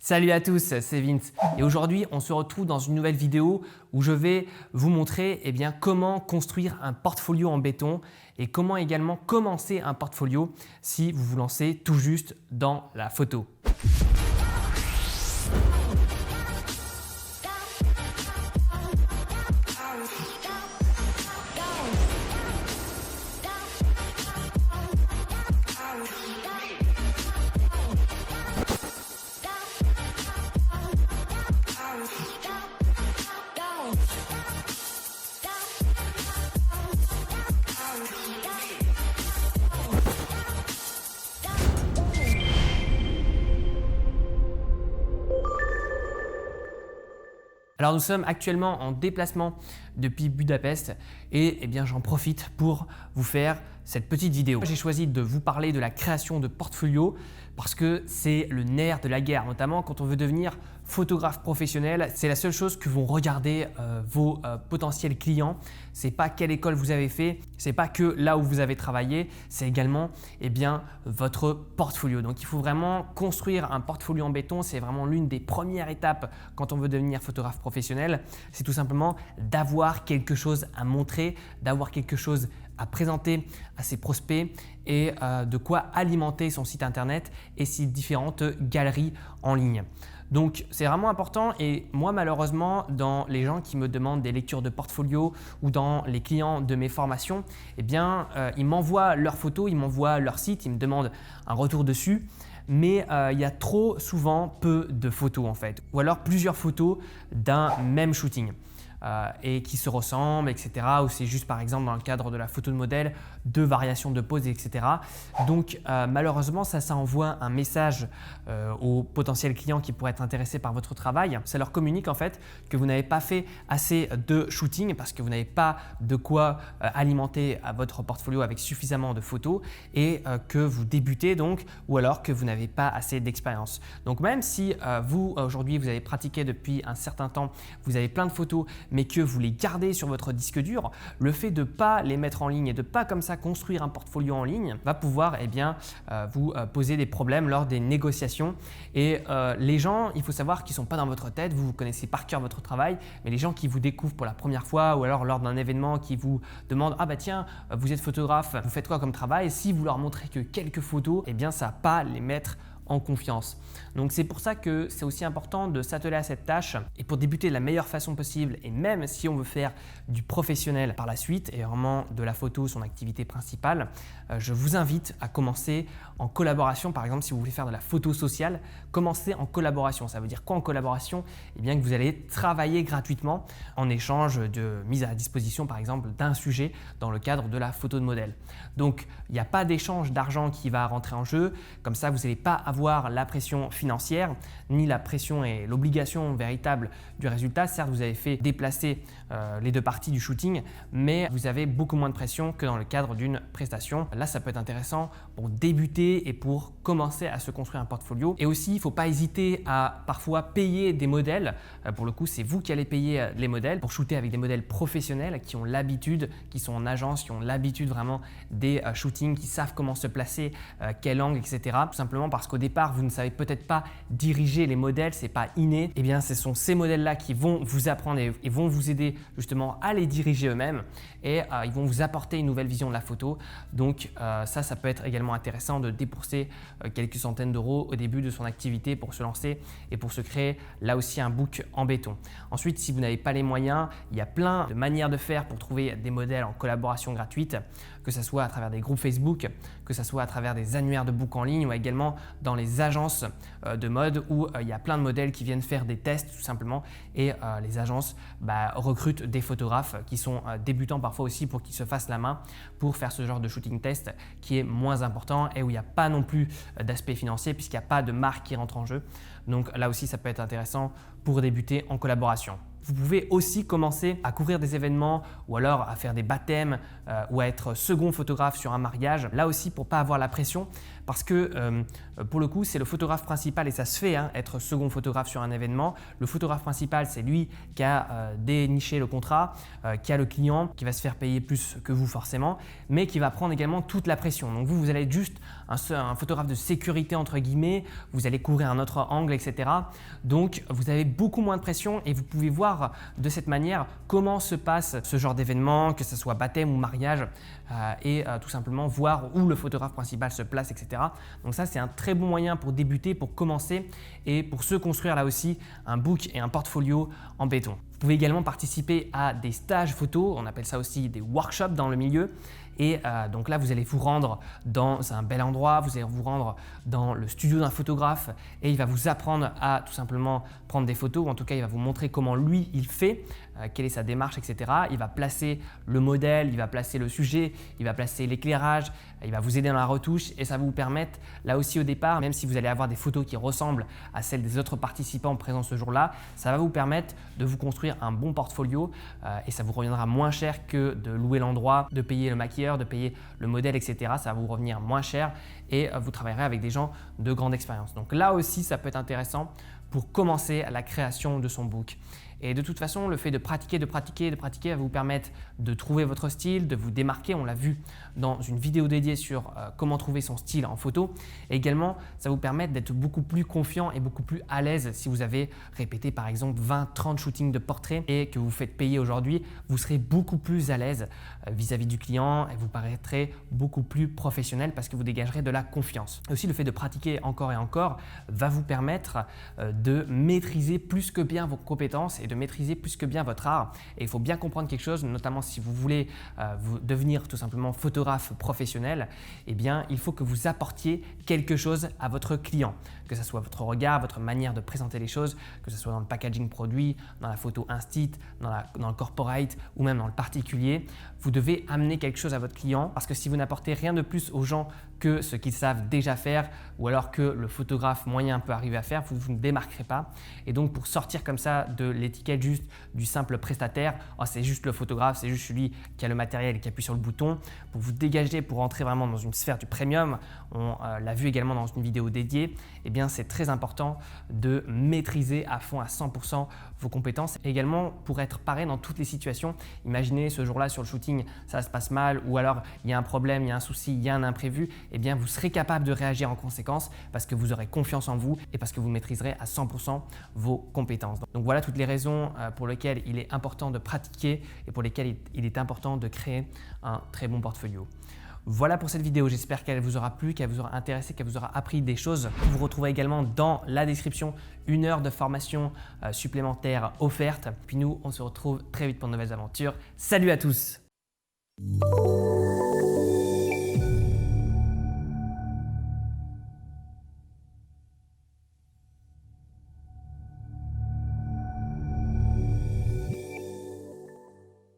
Salut à tous, c'est Vince et aujourd'hui on se retrouve dans une nouvelle vidéo où je vais vous montrer comment construire un portfolio en béton et comment également commencer un portfolio si vous vous lancez tout juste dans la photo. Alors nous sommes actuellement en déplacement depuis Budapest et j'en profite pour vous faire cette petite vidéo. J'ai choisi de vous parler de la création de portfolio parce que c'est le nerf de la guerre, notamment quand on veut devenir photographe professionnel. C'est la seule chose que vont regarder vos potentiels clients. C'est pas quelle école vous avez fait, c'est pas que là où vous avez travaillé, c'est également votre portfolio. Donc il faut vraiment construire un portfolio en béton. C'est vraiment l'une des premières étapes quand on veut devenir photographe professionnel. C'est tout simplement d'avoir quelque chose à montrer, d'avoir quelque chose à présenter à ses prospects et de quoi alimenter son site internet et ses différentes galeries en ligne. Donc c'est vraiment important et moi malheureusement dans les gens qui me demandent des lectures de portfolio ou dans les clients de mes formations, ils m'envoient leurs photos, ils m'envoient leur site, ils me demandent un retour dessus. Mais il y a trop souvent peu de photos en fait, ou alors plusieurs photos d'un même shooting. Et qui se ressemblent, etc. Ou c'est juste par exemple dans le cadre de la photo de modèle, deux variations de pose, etc. Donc malheureusement ça envoie un message aux potentiels clients qui pourraient être intéressés par votre travail. Ça leur communique en fait que vous n'avez pas fait assez de shooting parce que vous n'avez pas de quoi alimenter votre portfolio avec suffisamment de photos et que vous débutez donc ou alors que vous n'avez pas assez d'expérience. Donc même si vous aujourd'hui vous avez pratiqué depuis un certain temps, vous avez plein de photos mais que vous les gardez sur votre disque dur, le fait de ne pas les mettre en ligne et de ne pas comme ça construire un portfolio en ligne va pouvoir vous poser des problèmes lors des négociations. Et les gens, il faut savoir qu'ils ne sont pas dans votre tête, vous connaissez par cœur votre travail, mais les gens qui vous découvrent pour la première fois ou alors lors d'un événement qui vous demandent « Ah bah tiens, vous êtes photographe, vous faites quoi comme travail ?» Si vous leur montrez que quelques photos, ça ne va pas les mettre en confiance. Donc c'est pour ça que c'est aussi important de s'atteler à cette tâche et pour débuter de la meilleure façon possible et même si on veut faire du professionnel par la suite et vraiment de la photo son activité principale, je vous invite à commencer en collaboration. Par exemple, si vous voulez faire de la photo sociale, commencez en collaboration. Ça veut dire quoi en collaboration? Que vous allez travailler gratuitement en échange de mise à disposition par exemple d'un sujet dans le cadre de la photo de modèle. Donc il n'y a pas d'échange d'argent qui va rentrer en jeu, comme ça vous n'allez pas avoir la pression financière ni la pression et l'obligation véritable du résultat. Certes, vous avez fait déplacer les deux parties du shooting, mais vous avez beaucoup moins de pression que dans le cadre d'une prestation. Là, ça peut être intéressant pour débuter et pour commencer à se construire un portfolio. Et aussi, il ne faut pas hésiter à parfois payer des modèles. Pour le coup, c'est vous qui allez payer les modèles pour shooter avec des modèles professionnels qui ont l'habitude, qui sont en agence, qui ont l'habitude vraiment des shootings, qui savent comment se placer, quel angle, etc. Tout simplement parce qu'au départ, vous ne savez peut-être pas diriger les modèles, c'est pas inné. Ce sont ces modèles-là qui vont vous apprendre et vont vous aider justement à les diriger eux-mêmes et ils vont vous apporter une nouvelle vision de la photo. Donc ça peut être également intéressant de débourser quelques centaines d'euros au début de son activité pour se lancer et pour se créer là aussi un book en béton. Ensuite, si vous n'avez pas les moyens, il y a plein de manières de faire pour trouver des modèles en collaboration gratuite, que ce soit à travers des groupes Facebook, que ce soit à travers des annuaires de book en ligne ou également dans les agences de mode où il y a plein de modèles qui viennent faire des tests tout simplement et les agences recrutent des photographes qui sont débutants parfois aussi pour qu'ils se fassent la main pour faire ce genre de shooting test qui est moins important et où il n'y a pas non plus d'aspect financier puisqu'il n'y a pas de marque qui rentre en jeu. Donc là aussi, ça peut être intéressant pour débuter en collaboration. Vous pouvez aussi commencer à couvrir des événements ou alors à faire des baptêmes ou à être second photographe sur un mariage. Là aussi, pour ne pas avoir la pression, parce que pour le coup, c'est le photographe principal et ça se fait être second photographe sur un événement. Le photographe principal, c'est lui qui a déniché le contrat, qui a le client, qui va se faire payer plus que vous forcément, mais qui va prendre également toute la pression. Donc vous allez être juste un photographe de sécurité entre guillemets, vous allez couvrir un autre angle, etc. Donc vous avez beaucoup moins de pression et vous pouvez voir de cette manière comment se passe ce genre d'événement, que ce soit baptême ou mariage, et tout simplement voir où le photographe principal se place, etc. Donc ça, c'est un très bon moyen pour débuter, pour commencer et pour se construire là aussi un book et un portfolio en béton. Vous pouvez également participer à des stages photo, on appelle ça aussi des workshops dans le milieu. Et donc là, vous allez vous rendre dans un bel endroit, vous allez vous rendre dans le studio d'un photographe et il va vous apprendre à tout simplement prendre des photos, ou en tout cas, il va vous montrer comment lui, il fait, quelle est sa démarche, etc. Il va placer le modèle, il va placer le sujet, il va placer l'éclairage, il va vous aider dans la retouche et ça va vous permettre, là aussi au départ, même si vous allez avoir des photos qui ressemblent à celles des autres participants présents ce jour-là, ça va vous permettre de vous construire un bon portfolio et ça vous reviendra moins cher que de louer l'endroit, de payer le maquilleur, de payer le modèle, etc. Ça va vous revenir moins cher et vous travaillerez avec des gens de grande expérience. Donc là aussi, ça peut être intéressant pour commencer la création de son book. Et de toute façon, le fait de pratiquer va vous permettre de trouver votre style, de vous démarquer. On l'a vu dans une vidéo dédiée sur comment trouver son style en photo. Et également, ça va vous permettre d'être beaucoup plus confiant et beaucoup plus à l'aise si vous avez répété par exemple 20-30 shootings de portraits et que vous faites payer aujourd'hui, vous serez beaucoup plus à l'aise vis-à-vis du client et vous paraîtrez beaucoup plus professionnel parce que vous dégagerez de la confiance. Et aussi, le fait de pratiquer encore et encore va vous permettre de maîtriser plus que bien vos compétences et de maîtriser plus que bien votre art. Et il faut bien comprendre quelque chose, notamment si vous voulez devenir tout simplement photographe professionnel, eh bien, il faut que vous apportiez quelque chose à votre client, que ce soit votre regard, votre manière de présenter les choses, que ce soit dans le packaging produit, dans la photo instit, dans le corporate ou même dans le particulier. Vous devez amener quelque chose à votre client parce que si vous n'apportez rien de plus aux gens que ce qu'ils savent déjà faire ou alors que le photographe moyen peut arriver à faire, vous ne démarquerez pas. Et donc pour sortir comme ça de l'étiquette juste du simple prestataire, oh, c'est juste le photographe, c'est juste celui qui a le matériel et qui appuie sur le bouton, pour vous dégager, pour entrer vraiment dans une sphère du premium, on l'a vu également dans une vidéo dédiée, eh bien c'est très important de maîtriser à fond, à 100% vos compétences. Et également pour être paré dans toutes les situations. Imaginez ce jour-là sur le shooting, ça se passe mal ou alors il y a un problème, il y a un souci, il y a un imprévu, eh bien vous serez capable de réagir en conséquence parce que vous aurez confiance en vous et parce que vous maîtriserez à 100% vos compétences. Donc voilà toutes les raisons pour lesquelles il est important de pratiquer et pour lesquelles il est important de créer un très bon portfolio. Voilà pour cette vidéo, j'espère qu'elle vous aura plu, qu'elle vous aura intéressé, qu'elle vous aura appris des choses. Vous retrouverez également dans la description 1 heure de formation supplémentaire offerte. Puis nous, on se retrouve très vite pour de nouvelles aventures. Salut à tous!